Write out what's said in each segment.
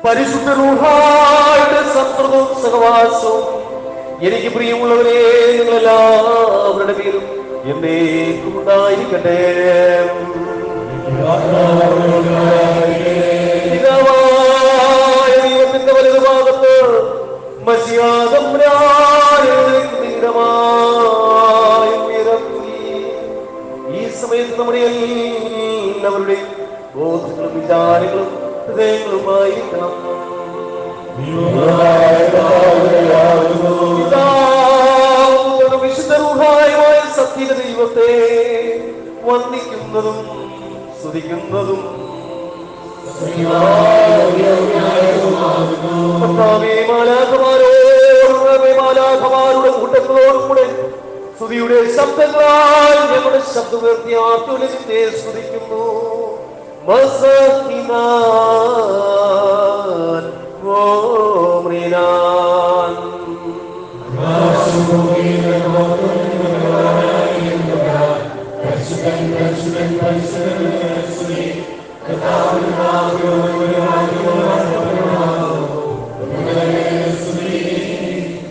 പരിശുദ്ധ റൂഹായുടെ സംസർഗവും സഹവാസവും എനിക്ക് പ്രിയമുള്ളവരെ നിങ്ങളെല്ലാവരുടെ പേരും എന്നേക്കും ഉണ്ടായിരിക്കട്ടെ. പിതാവായ ദൈവത്തിന്റെ വലതുഭാഗത്ത് ഈ സമയത്ത് നമ്മുടെ എല്ലാവരുടെയും ബോധങ്ങളും വിചാരങ്ങളും ഹൃദയങ്ങളുമായിരിക്കണം. വിശുദ്ധ റൂഹായുമായ സത്യ ദൈവത്തെ വന്ദിക്കുന്നതും സ്തുതിക്കുന്നതും മാലാഖമാരുടെ കൂട്ടങ്ങളോടും കൂടെ സ്തുതിയുടെ ശബ്ദങ്ങളാൽ ഞങ്ങളുടെ ശബ്ദമുയർത്തി ആത്മനെ സ്തുതിക്കുന്നു.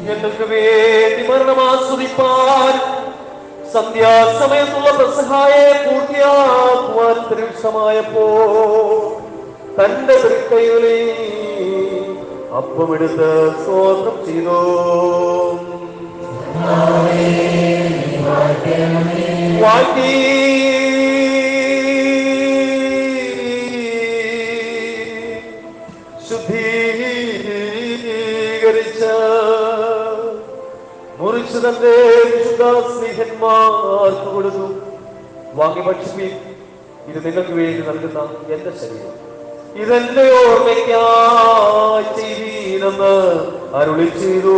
ഞങ്ങൾക്ക് വേണ്ടി മരണം ആസ്വദിപ്പാൻ സന്ധ്യാസമയത്തുള്ള പെസഹായെ പൂർത്തിയാക്കുവാൻ പരിമിതമായപ്പോ തന്റെ തൃക്കൈകളിൽ അപ്പമെടുത്ത് സ്തോത്രം ചെയ്തു. വാഴ്ത്തി ശുദ്ധീകരിച്ച മുറിച്ചു തന്റെ വിശുദ്ധ സ്നേഹന്മാർക്ക് കൊടുത്തു. വാങ്ങി ഭക്ഷിപ്പീൻ, ഇത് നിങ്ങൾക്ക് വേണ്ടി നൽകുന്ന എന്റെ ശരീരം. ഇതെന്റെ ഓർമ്മയ്ക്കായി ചെയ്തീനെന്ന് അരുളി ചെയ്തു.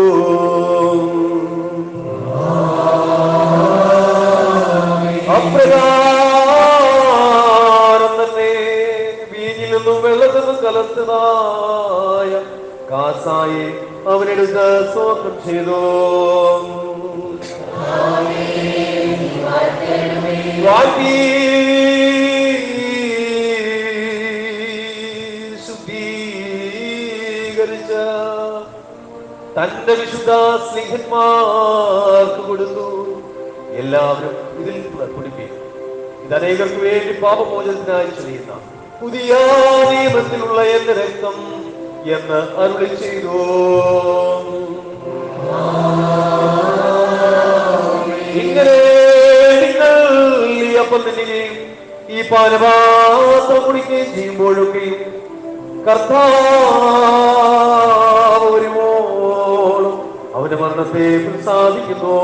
അപ്രകാരം തന്നെ വീഞ്ഞിൽ നിന്നും വെള്ളത്തിൽ നിന്നും കലർത്തതായ കാസായി അവനെടുത്ത് സ്തോത്രം ചെയ്തു. ശുദ്ധീകരിച്ച തന്റെ വിശുദ്ധ സ്നേഹന്മാർക്ക് കൊടുത്തു. എല്ലാവരും ഇതിൽ കുടിപ്പീൻ. ഇത് അനേകർക്ക് വേണ്ടി പാപമോചനത്തിനായി ചെയ്യുന്ന പുതിയ നിയമത്തിലുള്ള എന്റെ രക്തം എന്ന് അരുളി ചെയ്തു. ഇങ്ങനെ നിങ്ങൾ ഈ അപ്പം തിന്നുകയും ഈ പാനപാത്രം കുടിക്കുകയും ചെയ്യുമ്പോഴൊക്കെയും കർത്താവ് വരുവോളം അവന്റെ മരണത്തെ പ്രസാദിക്കുന്നു.